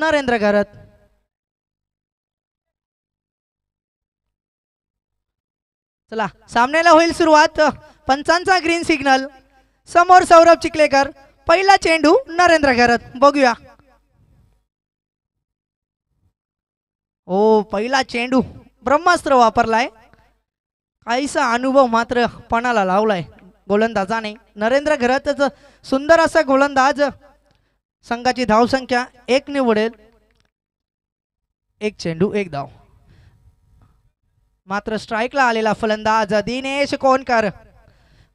नरेंद्र घरत. चला सामन्याला होईल सुरुवात. पंचांचा ग्रीन सिग्नल. समोर सौरभ चिखलेकर. पहिला चेंडू नरेंद्र घरत. बघूया. ओ पहिला चेंडू ब्रह्मास्त्र वापरलाय. काहीसा अनुभव मात्र पणाला लावलाय गोलंदाजाने. नरेंद्र घरतच सुंदर असा गोलंदाज. संघाची धावसंख्या 1 निवडेल. एक चेंडू एक धाव. मात्र स्ट्राईकला आलेला फलंदाज दिनेश कोणकर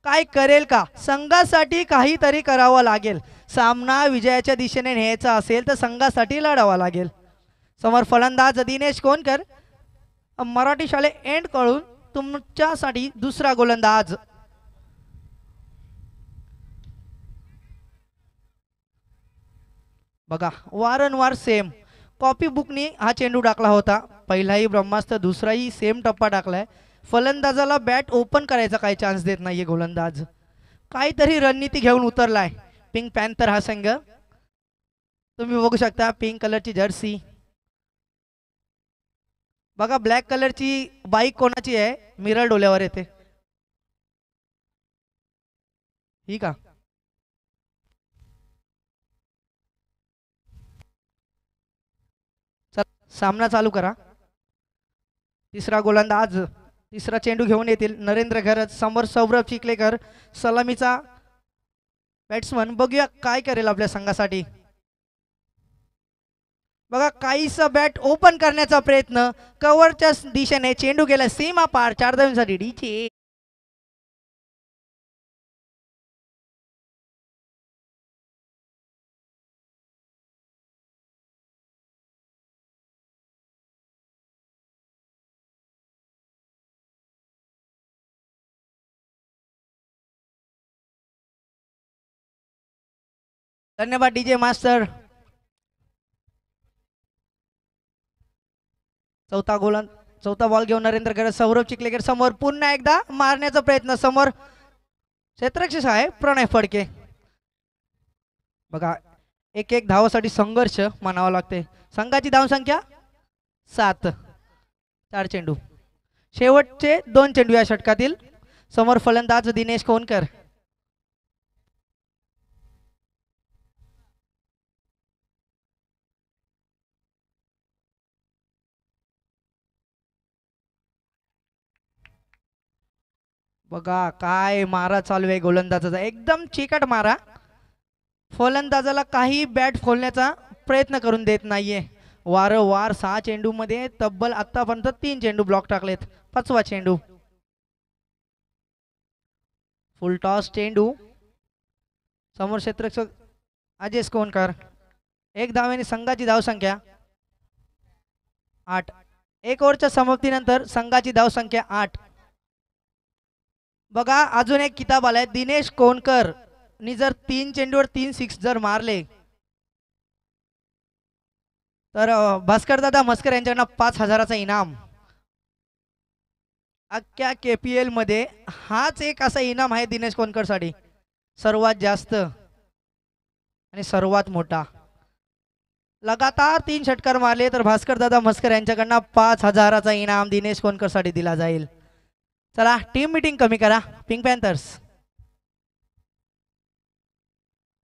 काय करेल का? संघासाठी काहीतरी करावं लागेल. सामना विजयाच्या दिशेने न्यायचा असेल तर संघासाठी लढावा लागेल. समोर फलंदाज दिनेश कोणकर. मराठी शाळे एंड कळून तुमच्यासाठी दुसरा गोलंदाज. बघा वारंवार सेम कॉपी बुकनी हा चेंडू टाकला होता. पहिलाही ब्रह्मास्त्र, दुसराही सेम टप्पा टाकलाय. फलंदाजाला बॅट ओपन करायचा काही चान्स देत नाहीये गोलंदाज. काहीतरी रणनीती घेऊन उतरलाय पिंक पॅन्थर हा संघ. तुम्ही बघू शकता पिंक कलरची जर्सी. बघा ब्लॅक कलरची बाईक कोणाची आहे? मिरर डोल्यावर येते ही का? सामना चालू करा. तिसरा गोलंदाज. तिसरा चेंडू घेऊन येतील नरेंद्र घरत. समोर सौरभ चिखलेकर सलामीचा बॅट्समन. बघूया काय करेल आपल्या संघासाठी. बघा काहीसा बॅट ओपन करण्याचा प्रयत्न. कव्हरच्या दिशेने चेंडू गेला सीमा पार. 4 धावांसाठी डीचे. धन्यवाद डीजे मास्टर. चौथा बॉल घेऊन नरेंद्र घरत. सौरभ चिखलेकर समोर पुन्हा एकदा मारण्याचा प्रयत्न. समोर क्षेत्ररक्षक आहे प्रणय फडके. बघा एक धावासाठी संघर्ष मानावा लागते. संघाची धावसंख्या 7. 4 चेंडू. शेवटचे 2 चेंडू या षटकातील. समोर फलंदाज दिनेश कोणकर. बघा काय मारा चालू आहे गोलंदाजाचा. एकदम चिकट मारा. फलंदाजाला काही बॅट खोलण्याचा प्रयत्न करून देत नाहीये. वारंवार 6 चेंडू मध्ये तब्बल आतापर्यंत 3 चेंडू ब्लॉक टाकलेत. 5वा चेंडू. फुल टॉस चेंडू. समोर क्षेत्ररक्षक अजय कोणकर. 1 धावेने संघाची धावसंख्या 8. 1 ओव्हरच्या समाप्तीनंतर संघाची धावसंख्या 8. बघा अजून एक किताब आलाय. दिनेश कोणकर नी जर 3 चेंडूवर 3 सिक्स जर मारले तर भास्कर दादा मस्कर यांच्याकडनं 5,000चा इनाम. अख्ख्या KPL मध्ये हाच एक असा इनाम आहे दिनेश कोणकर साठी. सर्वात जास्त आणि सर्वात मोठा. लगातार 3 षटकार मारले तर भास्कर दादा मस्कर यांच्याकडनं 5,000चा इनाम दिनेश कोणकर साठी दिला जाईल. चला टीम मीटिंग कमी करा. पिंक पॅन्थर्स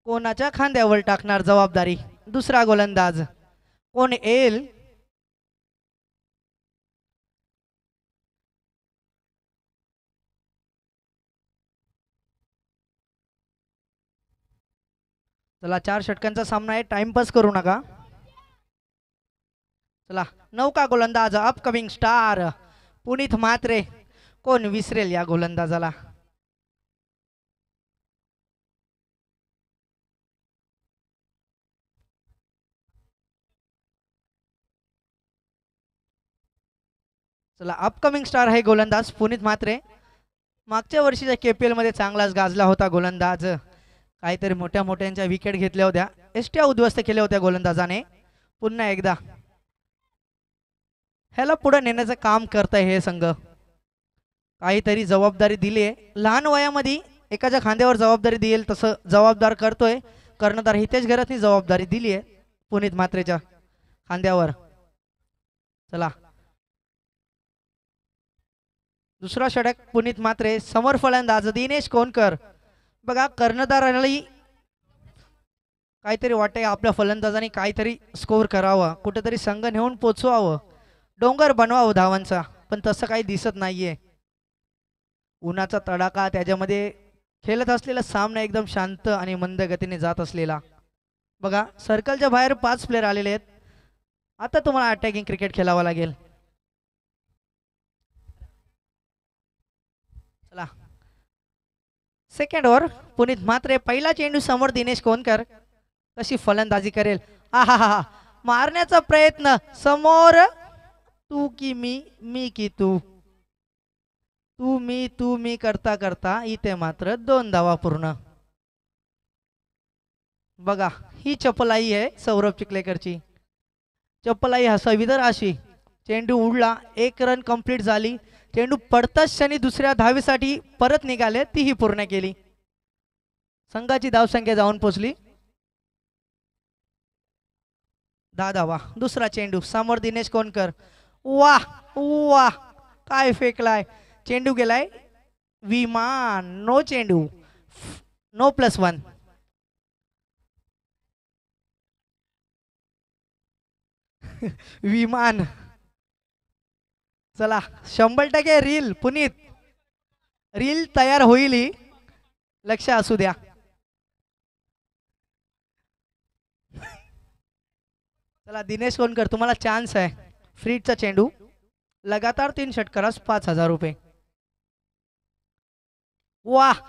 कोणाच्या खांद्यावर टाकणार जबाबदारी? दुसरा गोलंदाज कोण येईल? चला 4 षटकांचा सामना आहे. टाइमपास करू नका. चला 9का गोलंदाज अपकमिंग स्टार पुनीत म्हात्रे. कोण विसरेल या गोलंदाजाला? चला अपकमिंग स्टार आहे गोलंदाज पुनीत म्हात्रे. मागच्या वर्षीच्या KPL मध्ये चांगलाच गाजला होता गोलंदाज. काहीतरी मोठ्या मोठ्यांच्या विकेट घेतल्या होत्या. एसट्या उद्ध्वस्त केल्या होत्या गोलंदाजाने. पुन्हा एकदा ह्याला पुढे नेण्याचं काम करत आहे हे संघ. काहीतरी जबाबदारी दिली आहे. लहान वयामध्ये एकाच्या खांद्यावर जबाबदारी देईल तसं जबाबदार करतोय. कर्णधार हितेश घरतनी जबाबदारी दिली आहे पुनीत म्हात्रेच्या. खांद्यावर. चला दुसरा षटक पुनीत मात्रे. समोर फलंदाज दिनेश कोणकर. बघा कर्णधाराला काहीतरी वाटतंय आपल्या फलंदाजांनी काहीतरी स्कोर करावा, कुठेतरी संघ नेऊन पोचवावं, डोंगर बनवावं धावांचा, पण तसं काही दिसत नाहीये. उन्हाचा तडाखा, त्याच्यामध्ये खेळत असलेला सामना एकदम शांत आणि मंद गतीने जात असलेला. बघा सर्कलच्या बाहेर 5 प्लेयर आलेले आहेत. आता तुम्हाला अटॅकिंग क्रिकेट खेळावं लागेल. चला सेकंड ओव्हर पुनीत म्हात्रे. पहिला चेंडू समोर दिनेश कोणकर. कशी फलंदाजी करेल. हा मारण्याचा प्रयत्न समोर. तू की मी की तू. तू मी करता करता इथे मात्र 2 धावा पूर्ण. बघा ही चपलाई आहे सौरभ चिखलेकरची. चपलाई हसावी तर अशी. चेंडू उडला, 1 रन कंप्लीट झाली. चेंडू पडताच क्षणी दुसऱ्या धावेसाठी परत निघाले, तीही पूर्ण केली. संघाची धावसंख्या जाऊन पोचली 10 धावा. दुसरा चेंडू समोर दिनेश कोणकर. वाह वाह काय फेकलाय. चेंडू गेलाय विमान. नो चेंडू, नो +1. विमान. चला 100% रील पुनीत. रील तयार होईल, लक्ष असू द्या. चला दिनेश कोणकर तुम्हाला चान्स आहे. फ्रीडचा चेंडू. लगातार 3 षटकारास 5000 रुपये. वाह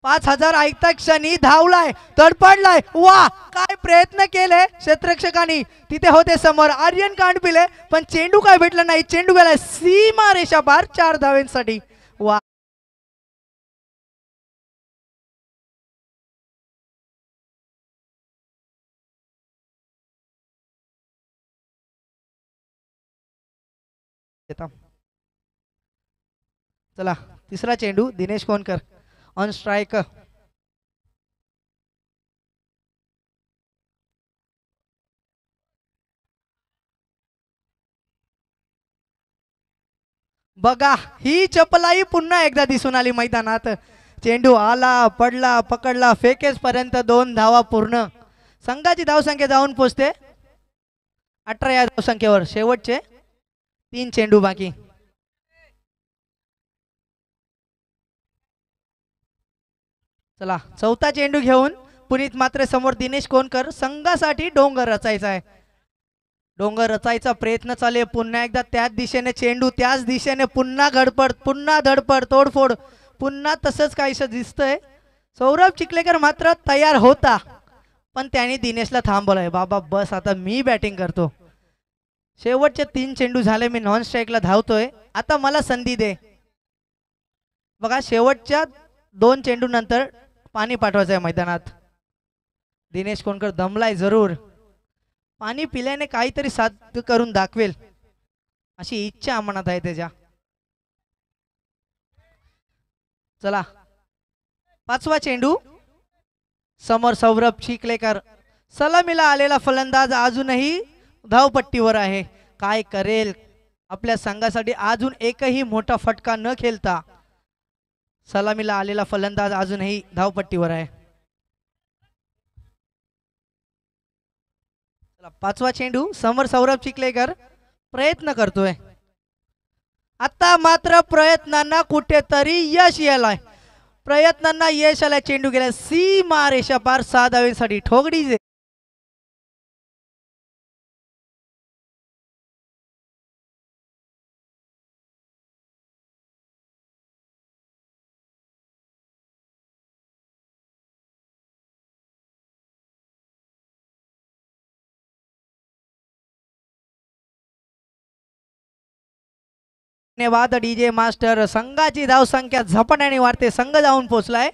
5000 ऐकता क्षणी धावलाय, तडपडलाय. वाह काय प्रयत्न केले क्षेत्ररक्षकांनी. तिथे होते समोर आर्यन कांडपिले, पण चेंडू काय भेटला नाही. चेंडू गेलाय सीमा रेषा पार 4 धावांसाठी. वाह चला तिसरा चेंडू दिनेश कोणकर ऑन स्ट्राइक. बघा ही चपलाई पुन्हा एकदा दिसून आली मैदानात. चेंडू आला, पडला, पकडला, फेकेस पर्यंत 2 धावा पूर्ण. संघाची धावसंख्या जाऊन पोचते 18 या धावसंख्येवर. शेवटचे 3 चेंडू बाकी. चला चौथा चेंडू घेऊन पुनीत मात्र समोर दिनेश कोणकर. संघासाठी डोंगर रचायचा आहे. डोंगर रचायचा प्रयत्न चालू. पुन्हा एकदा त्याच दिशेने चेंडू, त्याच दिशेने पुन्हा गडपड, पुन्हा धडपड, तोडफोड, पुन्हा तसंच काहीसं दिसतंय. सौरभ चिखलेकर मात्र तयार होता, पण त्याने दिनेशला थांबवलंय. बाबा बस आता मी बॅटिंग करतो. शेवटचे 3 चेंडू झाले, मी नॉन स्ट्राईकला धावतोय, आता मला संधी दे. बघा शेवटच्या 2 चेंडू नंतर पाणी पाठवायचं आहे मैदानात. दिनेश कोणकर दमलाय जरूर. पाणी पिल्याने काहीतरी साध्य करून दाखवेल अशी इच्छा मनात आहे त्याच्या. चला 5वा चेंडू समोर सौरभ चिखलेकर. सलामीला आलेला फलंदाज अजूनही धावपट्टीवर आहे. काय करेल आपल्या संघासाठी अजून एकही मोठा फटका न खेळता. सलामीला आलेला फलंदाज अजूनही धावपट्टीवर आहे. 5वा चेंडू समोर सौरभ चिखलेकर प्रयत्न करतोय. आता मात्र प्रयत्नांना कुठेतरी यश आलंय. प्रयत्नांना यश आलंय. चेंडू गेला सीमा रेषा पार 6 धावांसाठी. ठोगडी धन्यवाद डीजे मास्टर. संघाची धावसंख्या झपाट्याने वाढते. संघ जाऊन पोहोचलाय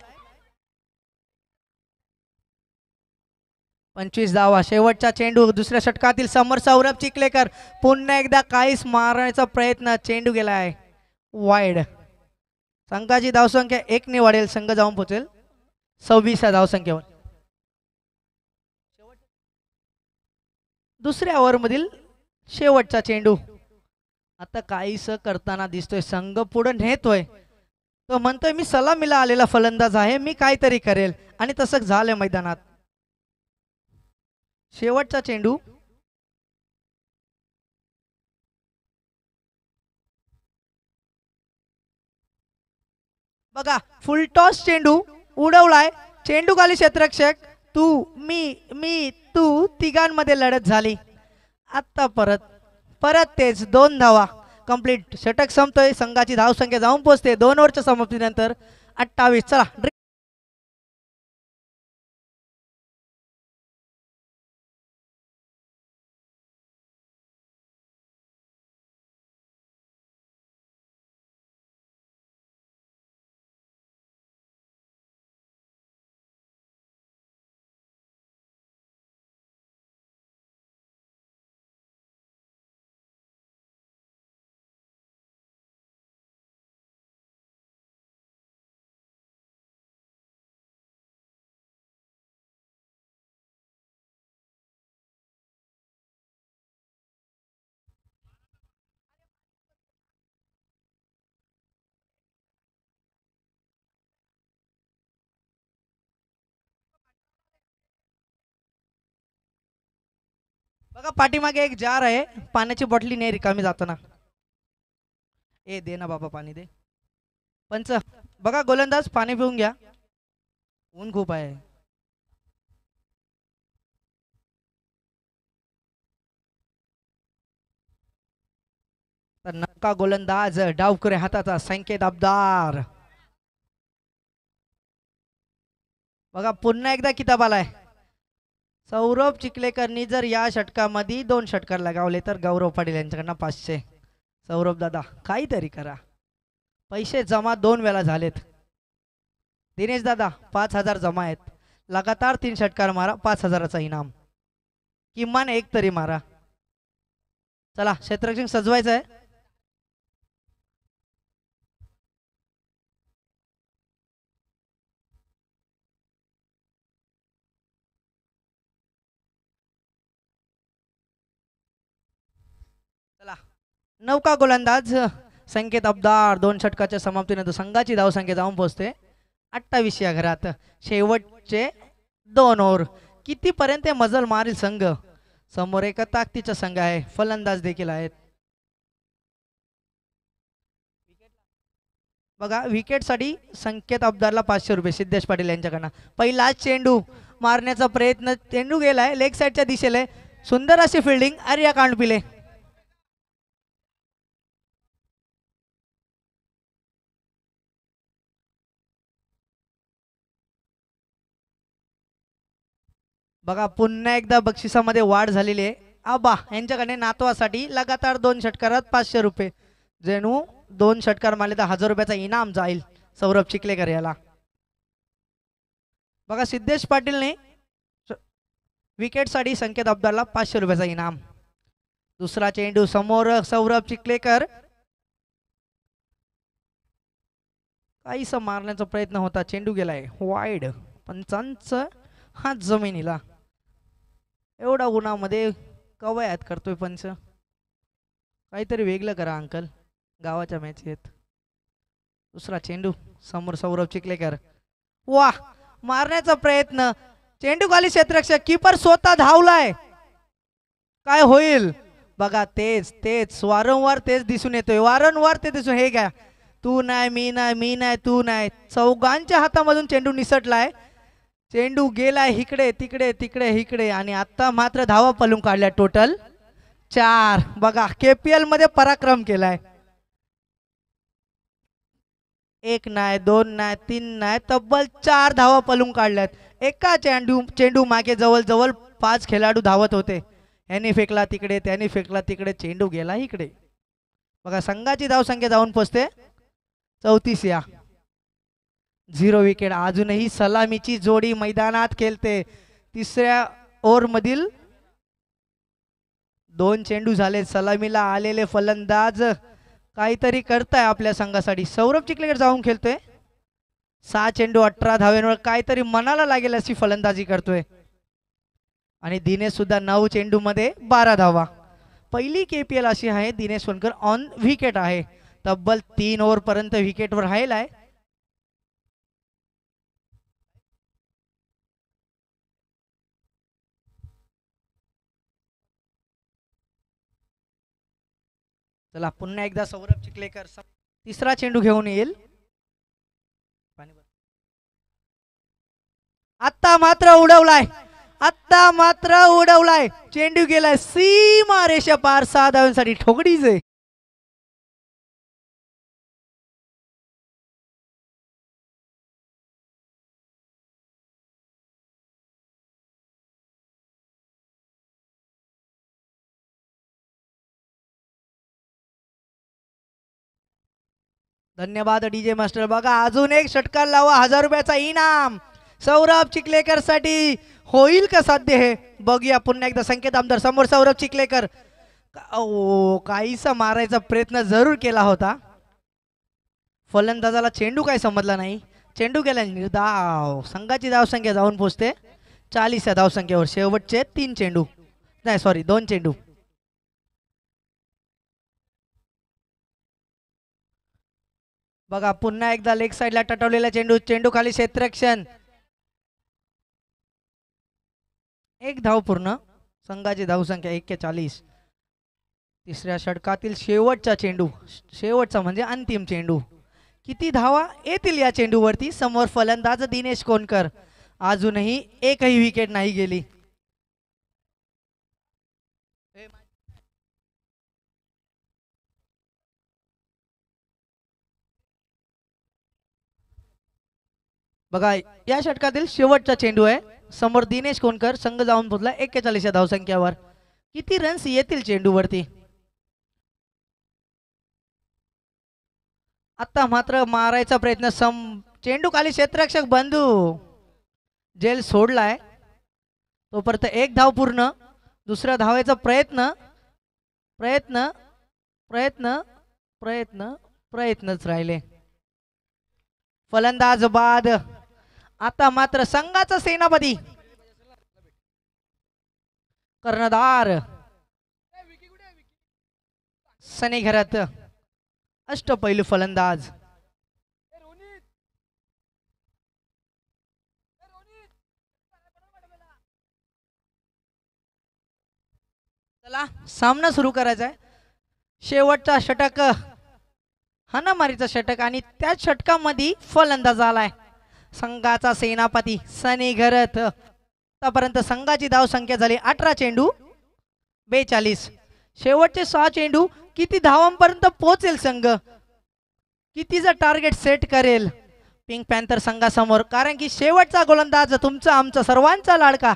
25 धावा. शेवटचा चेंडू दुसऱ्या षटकातील समोर सौरभ चिखलेकर. पुन्हा एकदा काहीच मारण्याचा प्रयत्न. चेंडू गेलाय वाईड. संघाची धावसंख्या 1 ने वाढेल. संघ जाऊन पोहोचेल 26 धावसंख्येवर. दुसऱ्या ओव्हरमधील शेवटचा चेंडू. आता काहीस करताना दिसतोय, संघ पुढे नेतोय. तो म्हणतोय मी सलामीला आलेला फलंदाज आहे, मी काहीतरी करेल, आणि तसंच झालंय मैदानात. शेवटचा चेंडू. बघा फुल टॉस चेंडू उडवलाय. चेंडू खाली क्षेत्ररक्षक. तू मी तू तिघांमध्ये लढत झाली. आता परत परत तेच 2 धावा कंप्लीट. षटक संपतोय. संघाची धावसंख्या जाऊन पोहोचते 2 ओव्हरच्या समाप्तीनंतर 28. चला बघा पाठीमागे एक जार आहे, पाण्याची बॉटली नाही रिकामी जाताना. ए दे ना बाबा पाणी दे. पंच बघा गोलंदाज पाणी पिऊन घ्या, ऊन खूप आहे. तर नका गोलंदाज डावकरे हाताचा संकेत अब्दार. बघा पुन्हा एकदा किताब आलाय. सौरभ चिखलेकरनी जर या षटकामध्ये 2 षटकार लगावले तर गौरव पाटील यांच्याकडनं 500. सौरभ दादा काहीतरी करा, पैसे जमा 2 वेळा झालेत. दिनेश दादा 5000 जमा आहेत. लगातार 3 षटकार मारा, 5000चा इनाम. किमान एक तरी मारा. चला क्षेत्ररक्षण सजवायचं आहे. चला नौका गोलंदाज संकेत अब्दार 2 षटकाच्या समाप्तीनंतर संघाची धावसंख्या जाऊन पोहोचते 28 या घरात. शेवटचे 2 ओव्हर कितीपर्यंत मजल मारील संघ. समोर एक ताकदीचा संघ आहे, फलंदाज देखील आहेत. बघा विकेटसाठी संकेत अब्दारला 500 रुपये सिद्धेश पाटील यांच्याकडनं. पहिला चेंडू मारण्याचा प्रयत्न, चेंडू गेलाय लेग साईडच्या दिशेला. सुंदर अशी फिल्डिंग आर्या कांडपिले. बघा पुन्हा एकदा बक्षिसामध्ये वाढ झालेली आहे. आबा यांच्याकडे नातवासाठी लगातार 2 षटकारात 500 रुपये. जणू 2 षटकार मारले तर 1000 रुपयाचा इनाम जाईल सौरभ चिखलेकर याला. बघा सिद्धेश पाटीलने विकेटसाठी संकेत अब्दारला 500 रुपयाचा इनाम. दुसरा चेंडू समोर सौरभ चिखलेकर. काहीसा मारण्याचा प्रयत्न होता, चेंडू गेलाय वाईड. पंचांचं हात जमिनीला. एवढा उन्हामध्ये कवायत करतोय पंच, काहीतरी वेगळं करा अंकल, गावाच्या मॅच आहेत. दुसरा चेंडू समोर सौरभ चिखलेकर. वा मारण्याचा प्रयत्न, चेंडू खाली क्षेत्ररक्षक. कीपर स्वतः धावलाय. काय होईल बघा. तेच तेच वारंवार तेच दिसून येतोय, वारंवार ते दिसून. हे काय तू नाही मी नाही, मी नाही तू नाही, चौघांच्या हातामधून चेंडू निसटलाय. चेंडू गेलाय इकडे तिकडे तिकडे इकडे, आणि आता मात्र धावा पलून काढल्या टोटल 4. बघा KPL मध्ये पराक्रम केलाय. 1 नाही 2 नाही 3 नाही, तब्बल 4 धावा पलून काढल्यात. एका चेंडू मागे जवळ जवळ 5 खेळाडू धावत होते. यांनी फेकला तिकडे, त्यांनी फेकला तिकडे, चेंडू गेला इकडे. बघा संघाची धावसंख्या जाऊन पोचते 34 या. 0 विकेट. अजूनही सलामीची जोडी मैदानात खेळते. तिसऱ्या ओव्हर मधील 2 चेंडू झाले. सलामीला आलेले फलंदाज काहीतरी करताय आपल्या संघासाठी. सौरभ चिखलेकर जाऊन खेळतोय. 6 चेंडू 18 धाव्यांवर काहीतरी मनाला लागेल अशी फलंदाजी करतोय. आणि दिनेश सुद्धा 9 चेंडू मध्ये 12 धावा. पहिली KPL अशी आहे, दिनेश सोनकर ऑन विकेट आहे. तब्बल 3 ओव्हर पर्यंत विकेटवर राहिलाय. चला पुन्हा एकदा सौरभ चिखलेकर तिसरा चेंडू घेऊन येईल. आता मात्र उडवलाय, आता मात्र उडवलाय, चेंडू गेलाय सीमा रेषा पार. 6 धावांसाठी ठोकडीच आहे. धन्यवाद डीजे मास्टर. बघा अजून एक षटकार लावा, 1000 रुपयाचा इनाम सौरभ चिखलेकर साठी. होईल का साध्य हे बघूया. पुन्हा एकदा संकेत आमदार समोर. सौरभ चिखलेकर काहीसा मारायचा प्रयत्न जरूर केला होता. फलंदाजाला चेंडू काय समजला नाही. चेंडू गेला निर्धाव. संघाची धावसंख्या जाऊन पोहोचते 40 या धावसंख्येवर. शेवटचे 3 चेंडू, नाही सॉरी 2 चेंडू. बघा पुन्हा एकदा लेग साइडला टटवलेला चेंडू. चेंडू खाली क्षेत्ररक्षण. 1 धाव पूर्ण. संघाची धावसंख्या 41. तिसऱ्या षटकातील शेवटचा चेंडू, शेवटचा म्हणजे अंतिम चेंडू. किती धावा येतील या चेंडूवरती. समोर फलंदाज दिनेश कोणकर. अजूनही एकही विकेट नाही गेली. बघा या षटकातील शेवटचा चेंडू आहे. समोर दिनेश कोणकर. संघ जाऊन पोहोचला 41 या धावसंख्यावर. किती रन्स येतील चेंडूवरती. आता मात्र मारायचा प्रयत्न. चेंडू खाली क्षेत्ररक्षक बंधू जेल सोडलाय. तोपर्यंत 1 धाव पूर्ण. दुसऱ्या धावेचा प्रयत्न प्रयत्न प्रयत्न प्रयत्न प्रयत्नच राहिले. फलंदाज बाद. आता मात्र संघाचा सेनापती कर्णधार सनी घरात. अष्टपैलू फलंदाज. चला सामना सुरू करायचा आहे. शेवटचा षटक, हाणामारीचा षटक, आणि त्या षटकामध्ये फलंदाज आलाय संघाचा सेनापती सनी घरत. आतापर्यंत संघाची धावसंख्या झाली 18 चेंडू 42. शेवटचे 6 चेंडू. किती धावांपर्यंत पोहोचेल संघ, कितीचा टार्गेट सेट करेल पिंक पॅन्थर संघासमोर. कारण की शेवटचा गोलंदाज तुमचा आमचा सर्वांचा लाडका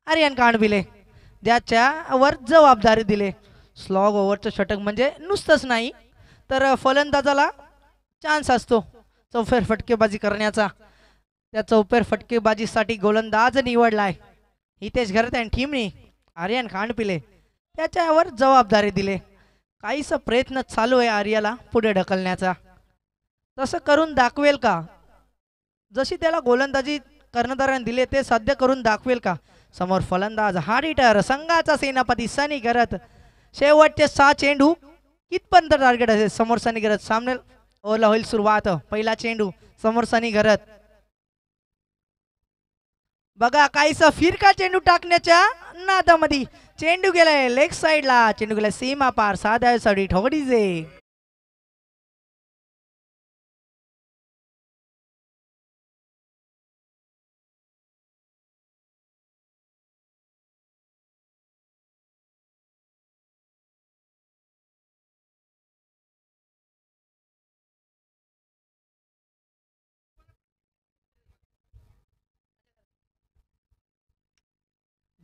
आर्यन कांडबिले, ज्याच्यावर जबाबदारी दिले. स्लॉग ओव्हरचं षटक म्हणजे नुसतंच नाही तर फलंदाजाला चान्स असतो चौफेर फटकेबाजी करण्याचा. त्या चौफेर फटकेबाजीसाठी गोलंदाज निवडलाय हितेश घरत आणि टीमने आर्यन खांडपिले. त्याच्यावर जबाबदारी दिले. काहीसा प्रयत्न चालू आहे आर्याला पुढे ढकलण्याचा. तसं करून दाखवेल का. जशी त्याला गोलंदाजी कर्णधाराने दिले ते साध्य करून दाखवेल का. समोर फलंदाज हार्ड हिटर संघाचा सेनापती सनी घरत. शेवटचे 6 चेंडू कितपर्यंत टार्गेट असेल. समोर सनी घरत. सामने ओव्हरला होईल सुरुवात. पहिला चेंडू समोर सनी घरत. बघा काहीसा फिरका चेंडू टाकण्याच्या नादामध्ये चेंडू गेलाय लेग साइडला. चेंडू गेलाय सीमा पार. 6 धावांसाठी ठोकडीचे.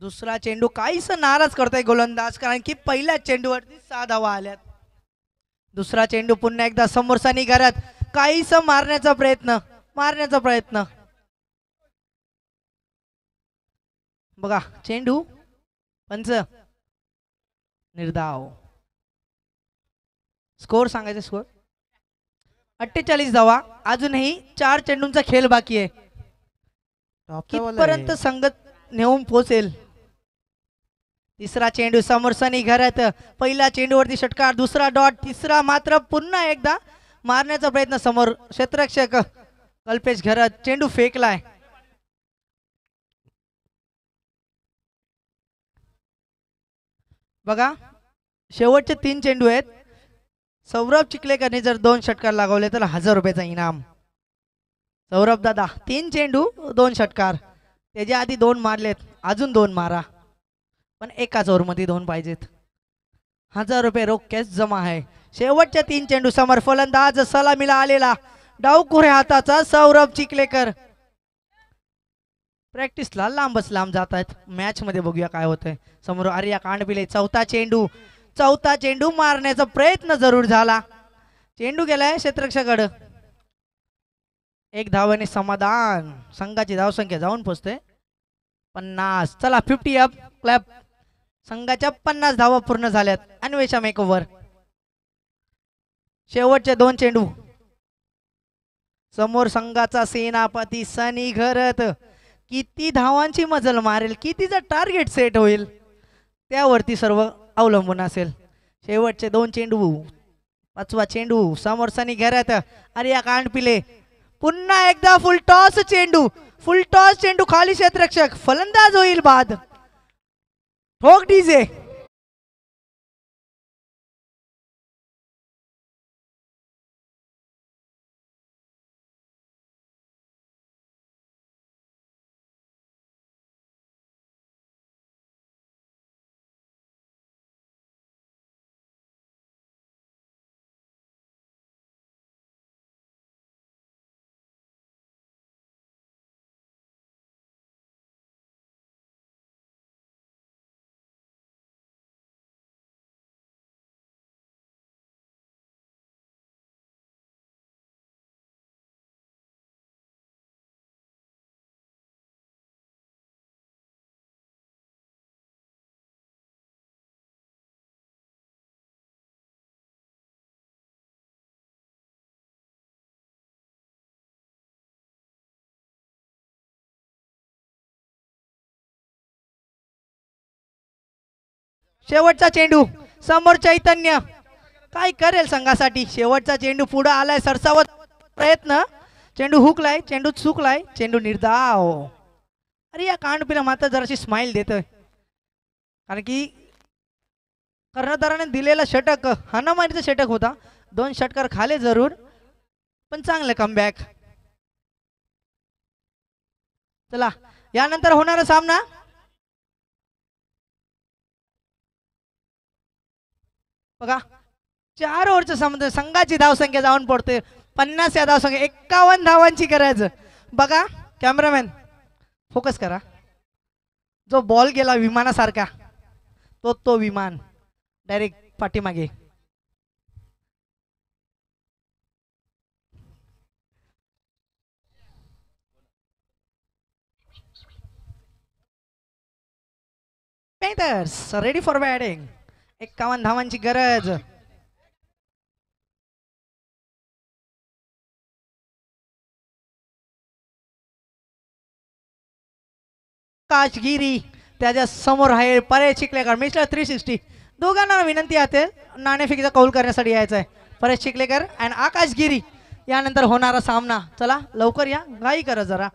दुसरा चेंडू काहीस नाराज करतोय गोलंदाज, कारण की पहिल्या चेंडूवरती 6 धावा आल्यात. दुसरा चेंडू पुन्हा एकदा समोर सनी घरात. काहीस मारण्याचा प्रयत्न. बघा चेंडू पंच निर्धाव. स्कोर सांगायचा. स्कोर 48 धावा. अजूनही 4 चेंडूंचा खेळ बाकी आहे. कितपर्यंत संघ नेऊन पोचेल. तिसरा चेंडू समोर सनी घरात. पहिला चेंडूवरती षटकार, दुसरा डॉट, तिसरा मात्र पुन्हा एकदा मारण्याचा प्रयत्न. समोर क्षेत्ररक्षक कल्पेश घरात चेंडू फेकलाय. बघा शेवटचे 3 चेंडू आहेत. सौरभ चिखलेकरने जर 2 षटकार लागवले तर 1000 रुपयाचा इनाम. सौरभ दादा 3 चेंडू 2 षटकार, त्याच्या आधी 2 मारलेत, अजून 2 मारा, पण एकाच ओव्हरमध्ये 2 पाहिजेत. 1000 रुपये रोख कॅश जमा आहे. शेवटच्या 3 चेंडू समोर फलंदाज सलामीला आलेला डावखुऱ्या हाताचा सौरभ चिखलेकर. प्रॅक्टिसला लांबच लांब जात आहेत. मॅच मध्ये बघूया काय होतंय. समोर आर्या कांडपिले. चौथा चेंडू मारण्याचा प्रयत्न जरूर झाला. चेंडू गेलाय क्षेत्ररक्षकाकडे. 1 धावाने समाधान. संघाची धावसंख्या जाऊन पोहोचते 50. चला 50 अप क्लॅप. संघाच्या 50 धावा पूर्ण झाल्यात. अन्वेषा मेकओव्हर. शेवटचे 2 चेंडू. समोर संघाचा सेनापती सनी घरत किती धावांची मजल मारेल, कितीचा टार्गेट सेट होईल त्यावरती सर्व अवलंबून असेल. शेवटचे 2 चेंडू. 5वा चेंडू समोर सनी घरात. आर्या कांडपिले. पुन्हा एकदा फुल टॉस चेंडू खाली क्षेत्ररक्षक. फलंदाज होईल बाद. ठोक डीजे. शेवटचा चेंडू. समोर चैतन्य काय करेल संघासाठी. शेवटचा चेंडू पुढे आलाय. सरसावत प्रयत्न. चेंडू हुकलाय, चेंडू चुकलाय, चेंडू निर्धाव. अरे या कांडपिला मात्र जराशी स्माइल देतोय, कारण की कर्णधाराने दिलेला षटक हाणामारीचा षटक होता. 2 षटकार खाले जरूर, पण चांगलं कमबॅक. चला यानंतर होणारा सामना बघा. 4 ओव्हरच्या संघाची धावसंख्या जाऊन पडते 50 या धावसंख्या. 51 धावांची गरज. बघा कॅमेरामॅन फोकस करा. जो बॉल गेला विमानासारखा तो विमान डायरेक्ट पाठीमागे. Painters ready for batting. 51 धावांची गरज. काशगिरी त्याच्या समोर आहे परेश चिखलेकर. मिस्टर 360 दोघांना विनंती आहे नाणेफेकीचा कौल करण्यासाठी यायचं आहे. परेश चिखलेकर आणि आकाश गिरी यानंतर होणारा सामना. चला लवकर या, घाई करा जरा.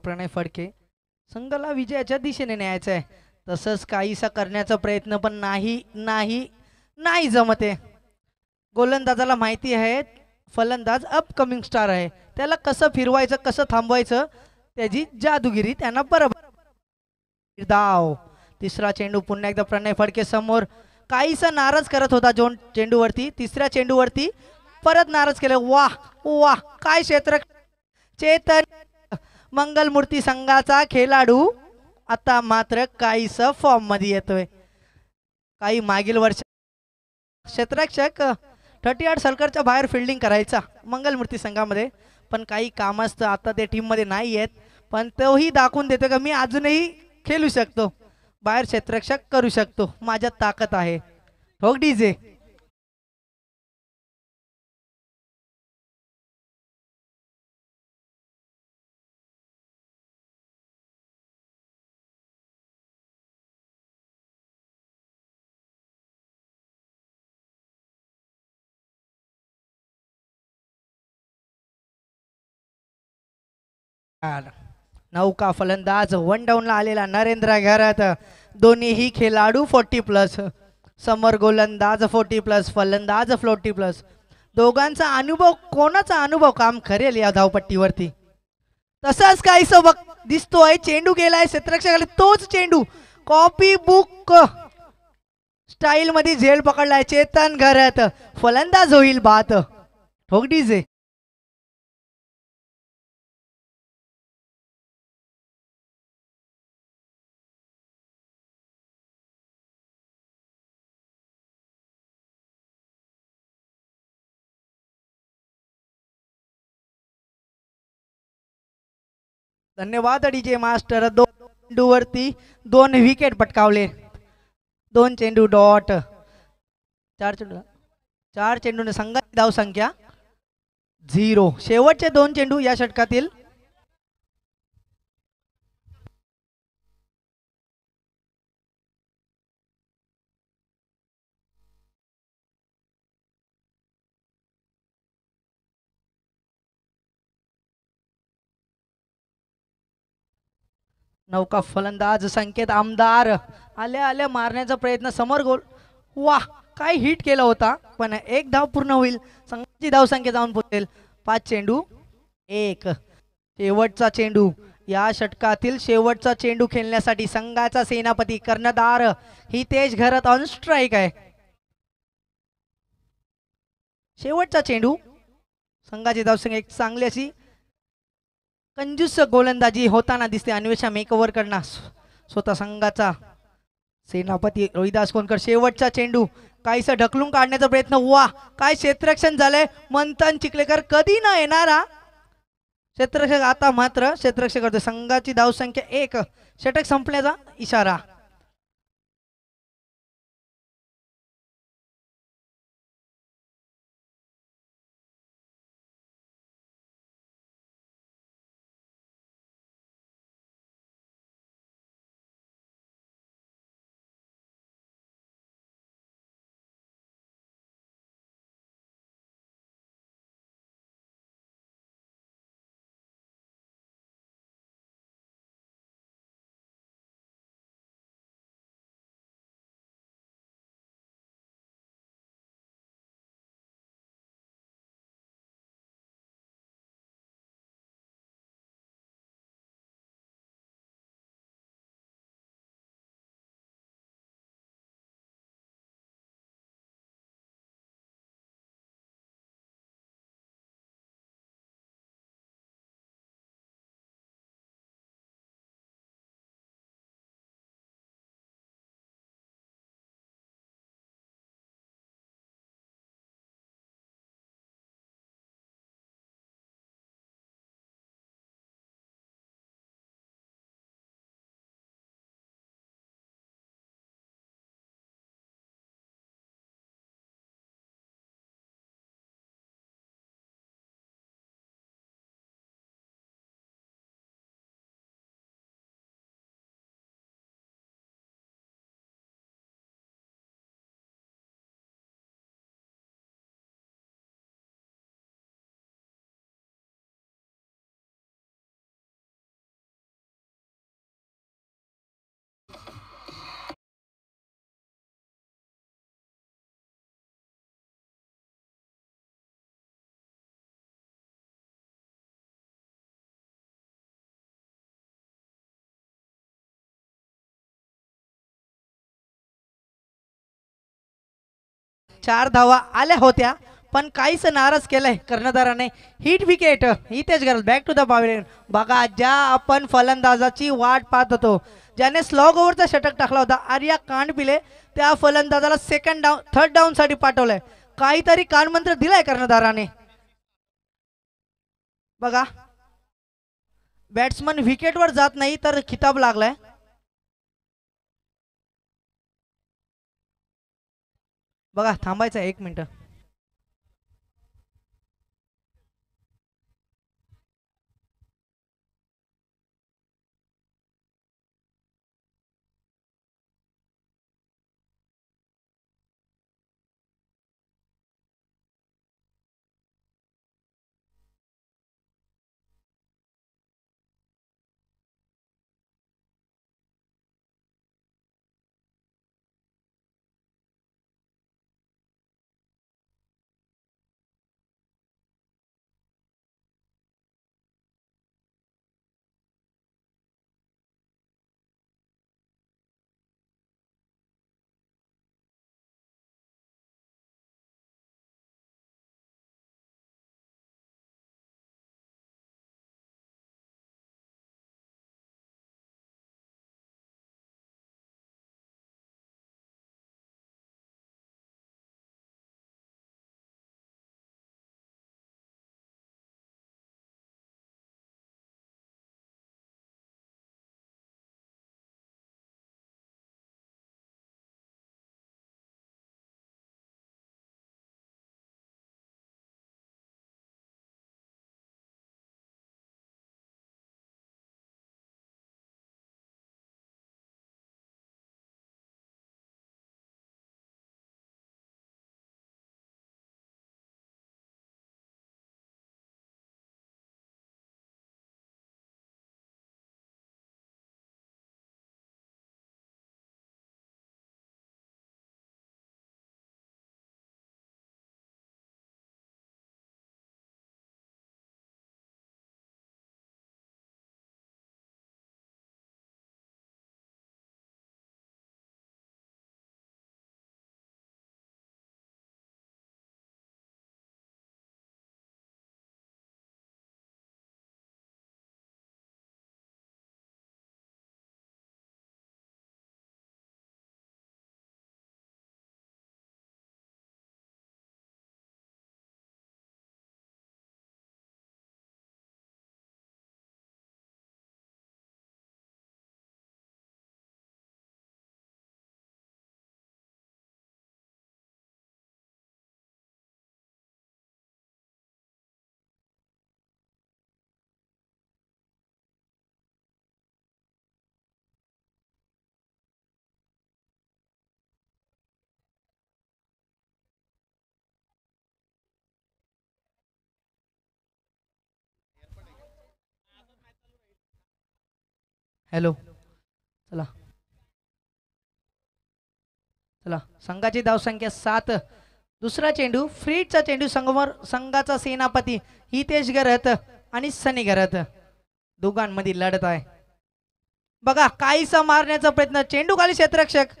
प्रणय फडके. संघाला विजयाच्या दिशेने न्यायचं आहे. तसंच काहीसा करण्याचा प्रयत्न पण नाही नाही नाही जमते. गोलंदाजाला माहिती आहे फलंदाज अपकमिंग स्टार आहे, त्याला कसं फिरवायचं कसं थांबवायचं त्याची जादूगिरी त्यांना बरोबर. धाव. तिसरा चेंडू पुन्हा एकदा प्रणय फडके समोर काहीसा नाराज करत होता जोन चेंडूवरती. तिसऱ्या चेंडूवरती परत नाराज केलं. वाह वाह काय क्षेत्र. चेतन मंगलमूर्ती संघाचा खेळाडू आता मात्र काहीस फॉर्म मध्ये येतोय. काही मागील वर्ष क्षेत्ररक्षक 38 सर्कलच्या बाहेर फिल्डिंग करायचा मंगलमूर्ती संघामध्ये, पण काही कामच आता ते टीम मध्ये नाही आहेत. पण तोही दाखवून देतो का मी अजूनही खेळू शकतो, बाहेर क्षेत्ररक्षक करू शकतो, माझ्यात ताकद आहे. ठोक डीजे. नौका फलंदाज वन डाऊनला आलेला नरेंद्र घरात. दोन्हीही खेळाडू 40+. समोर गोलंदाज 40+, फलंदाज 40+. दोघांचा अनुभव, कोणाचा अनुभव काम करेल या धावपट्टीवरती. तसाच काहीसं बघ दिसतोय. चेंडू गेलाय क्षेत्ररक्षकाला, तोच चेंडू कॉपी बुक स्टाईल मध्ये झेल पकडलाय चेतन घरात. फलंदाज होईल बाद. ठोक डीजे. धन्यवाद डीजे मास्टर. 2 चेंडूवरती 2 विकेट पटकावले. 2 चेंडू डॉट. 4 चेंडूने संघाची धाव संख्या 0. शेवटचे 2 चेंडू या षटकातील. नौका फलंदाज संकेत आमदार आल्या आल्या मारण्याचा प्रयत्न. समोर गोल. वाह काय हिट केला होता, पण एक धाव पूर्ण होईल. संघाची धाव संख्या जाऊन पोहोचेल 5 चेंडू 1. शेवटचा चेंडू या षटकातील शेवटचा चेंडू खेळण्यासाठी संघाचा सेनापती कर्णधार हितेश घरात ऑन स्ट्राईक आहे. शेवटचा चेंडू. संघाची धावसंख्या एक चांगली अशी कंजूस गोलंदाजी होताना दिसते अन्वेषा मेकओव्हर करणार स्वतः संघाचा सेनापती रोहिदास कोणकर. शेवटचा चेंडू काहीसं ढकलून काढण्याचा प्रयत्न. वा काय क्षेत्ररक्षण झालंय. मंथन चिखलेकर कधी न येणारा क्षेत्ररक्षक आता मात्र क्षेत्ररक्षक करतो. संघाची धावसंख्या 1. षटक संपण्याचा इशारा. 4 धावा आल्या होत्या पण काहीच नाराज केलंय कर्णधाराने. Hit wicket Hitesh Garal back to the pavilion. बघा ज्या आपण फलंदाजाची वाट पाहत होतो, ज्याने स्लॉग ओव्हरचा षटक टाकला होता आर्या कांडपिले, त्या फलंदाजाला सेकंड डाऊन थर्ड डाऊन साठी पाठवलंय. काहीतरी कानमंत्र दिलाय कर्णधाराने. बघा बॅट्समन विकेटवर जात नाही तर खिताब लागलाय. बघा थांबायचं 1 मिनिट. हॅलो चला चला. संघाची धावसंख्या 7. दुसरा चेंडू फ्रीडचा चेंडू समोर संघाचा सेनापती हितेश गरत आणि सनी गरत दोघांमध्ये लढत आहे. बघा काहीसा मारण्याचा प्रयत्न, चेंडू खाली क्षेत्ररक्षक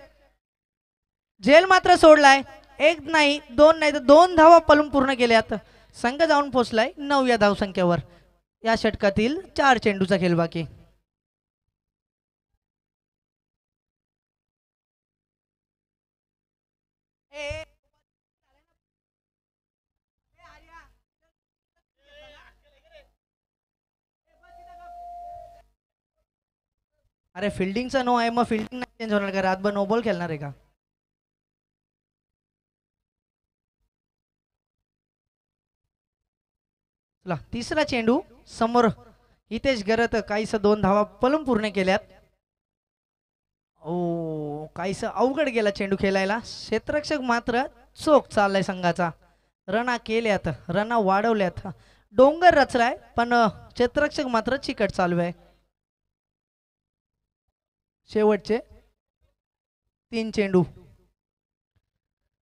झेल मात्र सोडलाय. 1 नाही 2 नाही तर 2 धावा पलून पूर्ण केल्यात. संघ जाऊन पोहोचलाय 9व्या धावसंख्येवर. या षटकातील 4 चेंडूचा खेळ बाकी. अरे फिल्डिंगचा नो आहे, मग फिल्डिंग नाही चेंज होणार का? रातभर नो बॉल खेळणार आहे का? चला तिसरा चेंडू समोर हितेश गरत काहीस 2 धावा पलून पूर्ण केल्यात. ओ काहीस अवघड गेला चेंडू खेळायला. क्षेत्ररक्षक मात्र चोख चाललाय संघाचा. रना केल्यात, रना वाढवल्यात, डोंगर रचलाय पण क्षेत्ररक्षक मात्र चिकट चालू आहे. शेवटचे 3 चेंडू.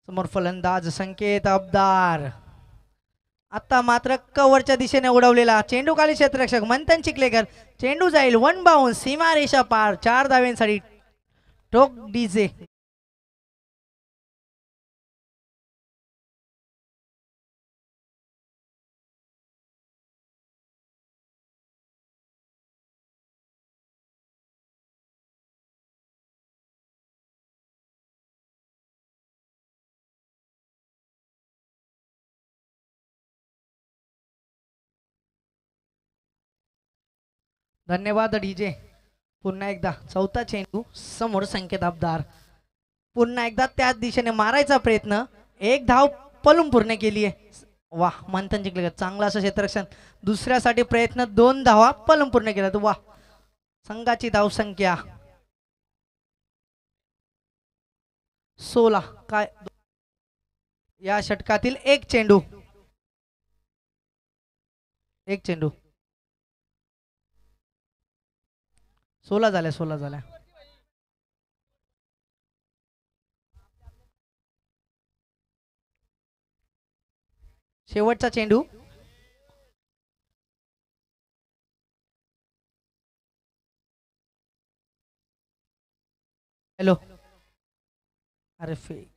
समोर फलंदाज संकेत अबदार. आता मात्र कव्हरच्या दिशेने उडवलेला चेंडू खाली क्षेत्ररक्षक मंथन चिखलेकर. चेंडू जाईल 1 बाउन्स सीमारेषा पार. 4 धावेंसाठी टोक डीजे. धन्यवाद डीजे. पुन्हा एकदा चौथा चेंडू समोर संकेत अबदार. पुन्हा एकदा त्याच दिशेने मारायचा प्रयत्न. एक धाव पलून पूर्ण केली आहे. वाह मंथन जिंकले. चांगला असं क्षेत्ररक्षण. दुसऱ्यासाठी प्रयत्न 2 धावा पलून पूर्ण केला. वाह संघाची धावसंख्या 16. काय या षटकातील एक चेंडू. एक चेंडू 16 झाल्या 16 झाल्या. शेवटचा चेंडू. हॅलो. अरे फेक.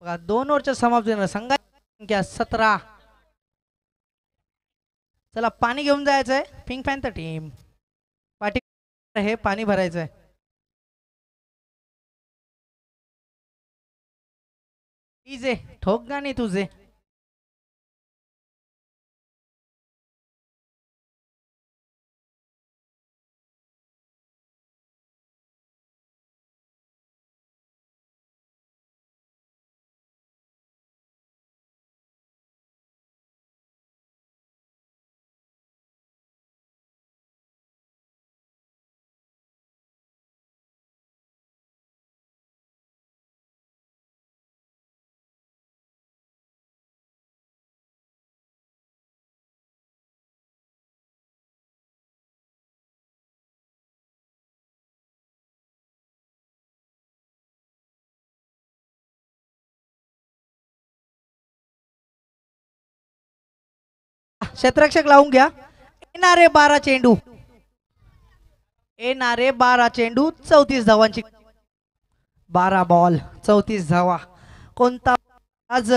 बघा 2 ओव्हरच्या समाप्तीनंतर संघाची संख्या 17. चला पाणी घेऊन जायचंय. पिंक पॅन्थर टीम पाठी हे पाणी भरायचंय. इजे ठोक गाणी तुझे. क्षेत्ररक्षक लावून घ्या. येणारे 12 चेंडू. येणारे 12 चेंडू 34 धावांची. 12 बॉल 34 धावा. कोणता आज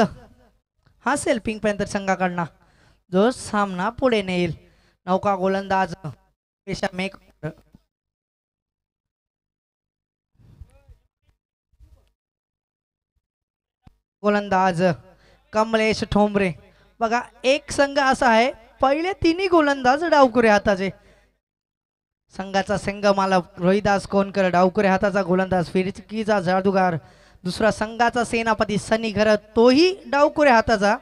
हसेल पिंक पॅन्थर संघाकडनं जो सामना पुढे नेईल. नौका गोलंदाज पेशा मेक. गोलंदाज कमलेश ठोंबरे. बघा एक संघ असा आहे पहिले तिन्ही गोलंदाज डावकुरे हाताचे. संघाचा संघ मालक रोहिदास कोणकर डावकुरे हाताचा गोलंदाज फिरकीचा जादूगार. दुसरा संघाचा सेनापती सनी घरत तोही डावकुरे हाताचा.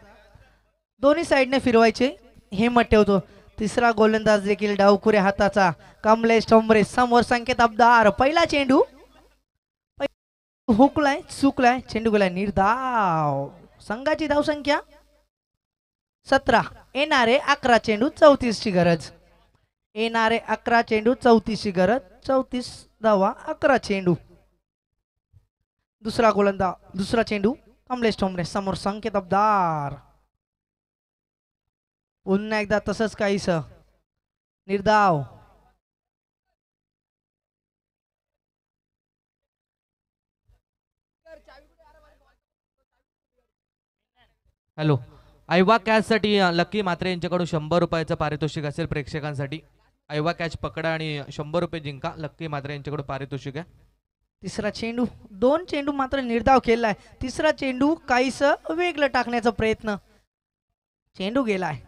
दोन्ही साइडने फिरवायचे हिम्मत ठेवतो. तिसरा गोलंदाज देखील डावकुरे हाताचा कमलेश ठोंबरे. समोर संकेत अबदार. पहिला चेंडू हुकलाय चुकलाय. चेंडू गेलाय निर्धाव. संघाची धावसंख्या 17. येणारे 11 चेंडू 34 ची गरज. येणारे 11 चेंडू 34 ची गरज. 34 धावा 11 चेंडू. दुसरा गोलंदाज दुसरा चेंडू कमलेश ठोंबरे. समोर संकेत अबदार. पुन्हा एकदा तसंच काहीस निर्धाव. हॅलो. आयवा कॅचसाठी लकी मात्रे यांच्याकडून 100 रुपयाचं पारितोषिक असेल प्रेक्षकांसाठी. आयवा कॅच पकडा आणि 100 रुपये जिंका. लकी मात्रे यांच्याकडून पारितोषिक आहे. तिसरा चेंडू 2 चेंडू मात्र निर्धाव केलाय. तिसरा चेंडू काहीस वेगळं टाकण्याचा प्रयत्न. चेंडू गेलाय.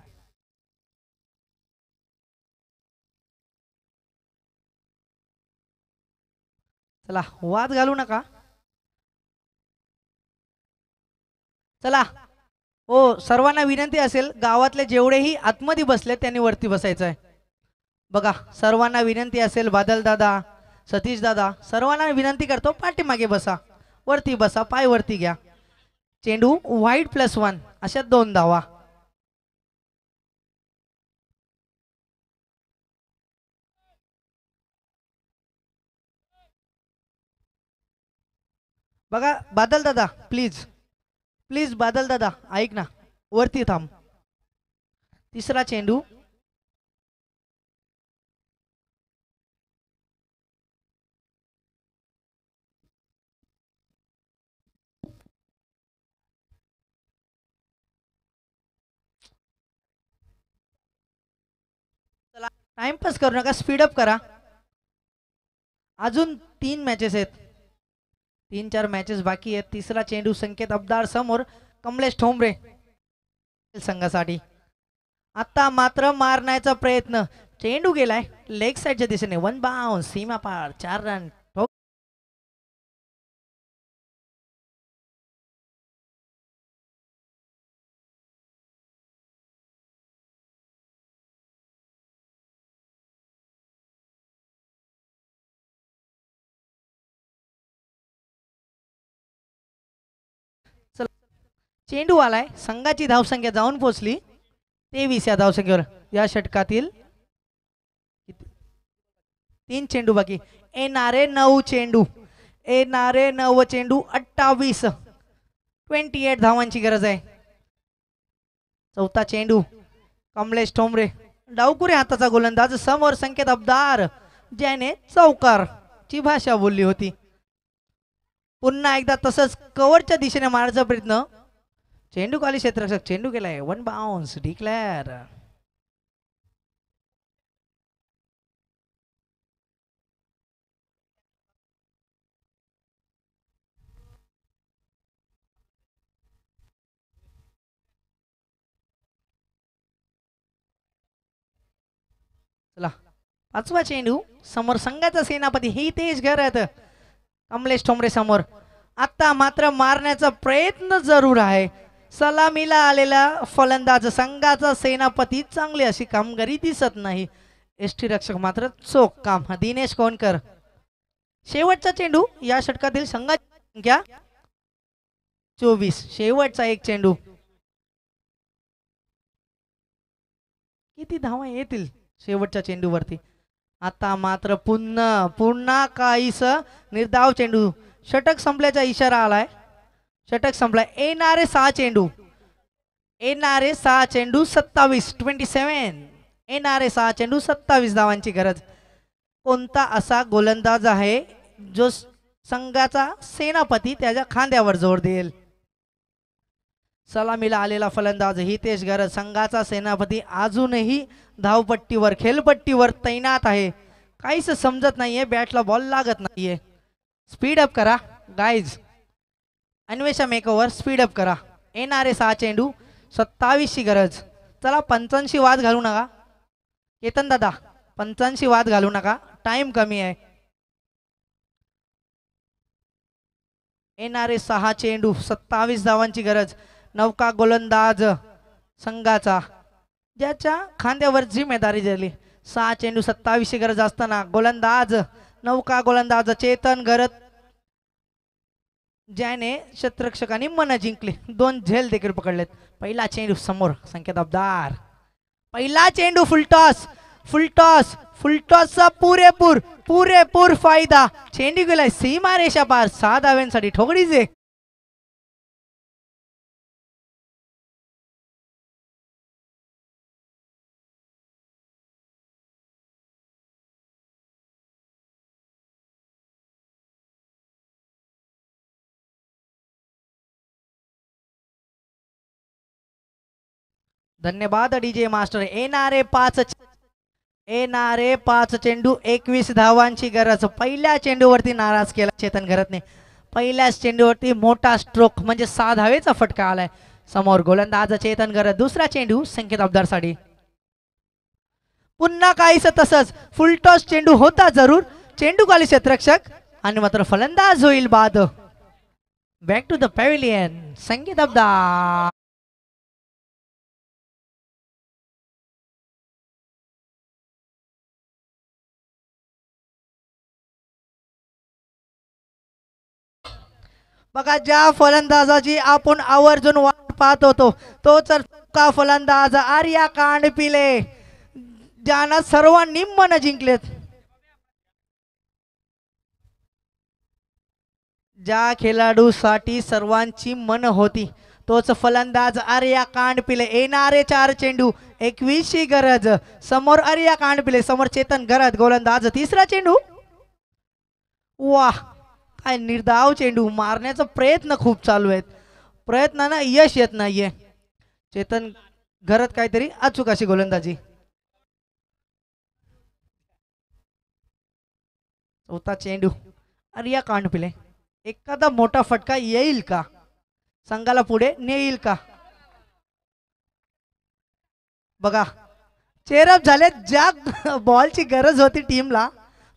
चला वाद घालू नका. चला हो सर्वांना विनंती असेल गावातले जेवढेही आतमध्ये बसले त्यांनी वरती बसायचं आहे. बघा सर्वांना विनंती असेल. बादल दादा सतीश दादा सर्वांना विनंती करतो पाठीमागे बसा. वरती बसा. पाय वरती घ्या. चेंडू वाईड +1 अशा 2 धावा. बघा बादल दादा प्लीज प्लीज बादल दादा ऐक ना. वरती थांब. तिसरा चेंडू चला टाइमपास करू नका. स्पीडअप करा. अजून 3 मॅचेस आहेत. 3-4 मॅचेस बाकी आहेत. तिसरा चेंडू संकेत अबदार. समोर कमलेश ठोंबरे. संघासाठी. आता मात्र मारण्याचा प्रयत्न, चेंडू गेलाय लेग साईडच्या दिशेने, वन बाउन्स, सीमा पार, 4 रन. चेंडू आलाय, संघाची धावसंख्या जाऊन पोहोचली 23 या धावसंख्येवर. या षटकातील 3 चेंडू बाकी, येणारे 9 चेंडू, येणारे 9 चेंडू, 28 धावांची गरज आहे. चौथा चेंडू, कमलेश ठोंबरे, डावकुरे हाताचा गोलंदाज, समोर संकेत अब्दार ज्याने चौकार ची भाषा बोलली होती. पुन्हा एकदा तसंच कव्हरच्या दिशेने मारायचा प्रयत्न, चेंडू खाली क्षेत्ररक्षक, चेंडू केलाय, वन बाउन्स, डिक्लेअर. चला पाचवा चेंडू, समोर संघाचा सेनापती हितेश घरत, कमलेश ठोंबरे समोर. आता मात्र मारण्याचा प्रयत्न जरूर आहे. सलामीला आलेला फलंदाज संघाचा सेनापती चांगली अशी कामगिरी दिसत नाही. एसटी रक्षक मात्र चोख काम, दिनेश कोणकर. शेवटचा चेंडू, या षटकातील संघाची संख्या 24, शेवटचा एक चेंडू. किती धावा येतील शेवटच्या चेंडूवरती? आता मात्र पुन्हा काहीस निर्धाव चेंडू, षटक संपल्याचा इशारा आलाय, षटक संपलाय. येणारे 6 चेंडू, येणारे 6 चेंडू, 27, येणारे 6 चेंडू, 27 धावांची गरज. कोणता असा गोलंदाज आहे जो संघाचा सेनापती त्याच्या खांद्यावर जोर देईल? सलामीला आलेला फलंदाज हितेश घरत, संघाचा सेनापती अजूनही धावपट्टीवर, खेळपट्टीवर तैनात आहे. काहीच समजत नाहीये, बॅटला बॉल लागत नाहीये. स्पीड अप करा guys, Anvesha makeover, speed up करा. येणारे 6 चेंडू, 27 ची गरज. चला पंचांशी वाद घालू नका केतन दादा, पंचांशी वाद घालू नका, टाइम कमी आहे. येणारे 6 चेंडू, 27 धावांची गरज. नौका गोलंदाज संघाचा, ज्याच्या खांद्यावर जिम्मेदारी दिली. 6 चेंडू 27 ची गरज असताना गोलंदाज, नौका गोलंदाज चेतन घरत, ज्याने क्षेत्ररक्षकांनी मन जिंकले, 2 झेल देखील पकडलेत. पहिला चेंडू समोर संकेत अब्दार, पहिला चेंडू फुलटॉस, फुलटॉस, फुलटॉसचा पुरेपूर फायदा. चेंडू गेलाय सीमा रेषा पार, 6 धाव्यांसाठी ठोकळीचे. धन्यवाद डीजे मास्टर. येणारे 5 चेंडू, 21 धावांची गरज. पहिल्या चेंडूवरती नाराज केला चेतन घरतने, पहिल्याच चेंडूवरती मोठा स्ट्रोक म्हणजे 6 धावेचा फटका आलाय. समोर गोलंदाज चेतन घरत. दुसरा चेंडू संकेत अब्दार साठी. पुन्हा काहीच तसंच, फुलटॉस चेंडू होता जरूर, चेंडू खाली क्षेत्ररक्षक आणि मात्र फलंदाज होईल बाद. बॅक टू द पॅव्हिलियन संकेत अब्दार. बघा, ज्या फलंदाजाची आपण आवर्जून वाट पाहत होतो तोच का फलंदाज आर्या कांडपिले, ज्यानं सर्वांनी मन जिंकलेत. ज्या खेळाडूसाठी सर्वांची मन होती तोच फलंदाज आर्या कांडपिले. येणारे 4 चेंडू, 21 ची गरज. समोर आर्या कांडपिले, समोर चेतन घरत गोलंदाज. तिसरा चेंडू, वाह काय निर्धाव चेंडू. मारण्याचा प्रयत्न खूप चालू आहेत, प्रयत्नांना यश येत नाहीये. चेतन घरत काहीतरी अचूक अशी गोलंदाजी. चौथा चेंडू, आर्या कांडपिले, एखादा मोठा फटका येईल का? संघाला पुढे नेईल का? बघा चेअरअप झाले. ज्या बॉलची गरज होती टीमला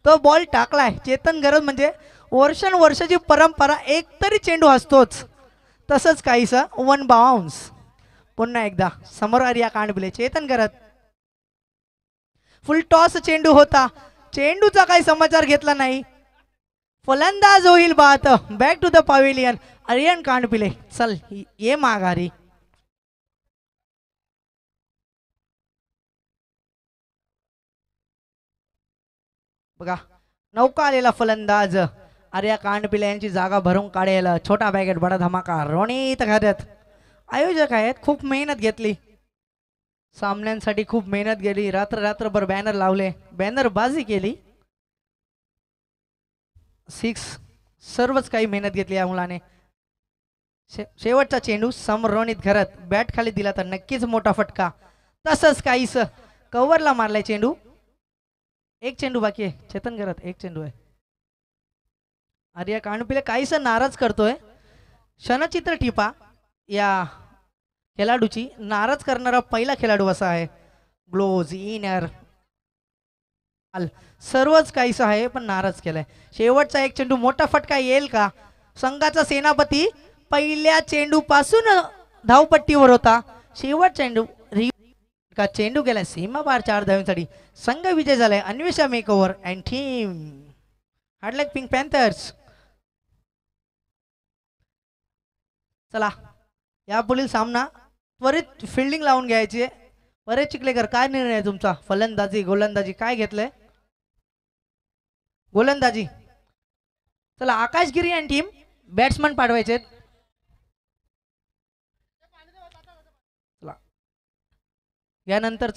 तो बॉल टाकलाय चेतन. गरज म्हणजे वर्षानुवर्षाची परंपरा, एकतरी चेंडू असतोच. तसंच काहीसं वन बाउन्स. पुन्हा एकदा समोर आर्या कांडपिले. चेतन करत फुल टॉस चेंडू होता. चेंडूचा काही समाचार घेतला नाही. फलंदाज होईल बात. Back to the pavilion. Aryan Kandpile चल ये माघारी. बघा नौका आलेला फलंदाज आर्या कांडपिले यांची जागा भरून काढेल. छोटा बॅगेट बडा धमाका. रोनित खरत आयोजक आहेत. खूप मेहनत घेतली सामन्यांसाठी, खूप मेहनत गेली. रात्रभर बॅनर लावले, बॅनर बाजी केली. 6 सर्वच काही मेहनत घेतली या मुलाने. शेवटचा चेंडू समरोनित घरत बॅट खाली दिला तर नक्कीच मोठा फटका. तसंच काहीस कव्हरला मारलाय चेंडू. एक चेंडू बाकी आहे. चेतन घरत एक चेंडू आहे. आर्या कांडपिले काहीस नाराज करतोय. क्षणचित्र टिपा या खेळाडूची. नाराज करणारा पहिला खेळाडू असा आहे. ग्लोज इनर सर्वच काहीच आहे पण नाराज केलाय. शेवटचा एक चेंडू मोठा फटका येईल का? संघाचा सेनापती पहिल्या चेंडू पासून धावपट्टीवर होता. शेवट चेंडू का चेंडू गेला सीमा पार 4 धावांसाठी. संघ विजय झालाय. अन्वेषा मेकओव्हर अँड टीम हार्डलेक पिंक पॅन्थर्स. चला या पुढील सामना त्वरित फिल्डिंग लावून घ्यायची. परेश चिखलेकर काय निर्णय आहे तुमचा? फलंदाजी गोलंदाजी काय घेतलंय? गोलंदाजी. चला आकाश गिरी आणि टीम बॅट्समन पाठवायचे. चला यानंतर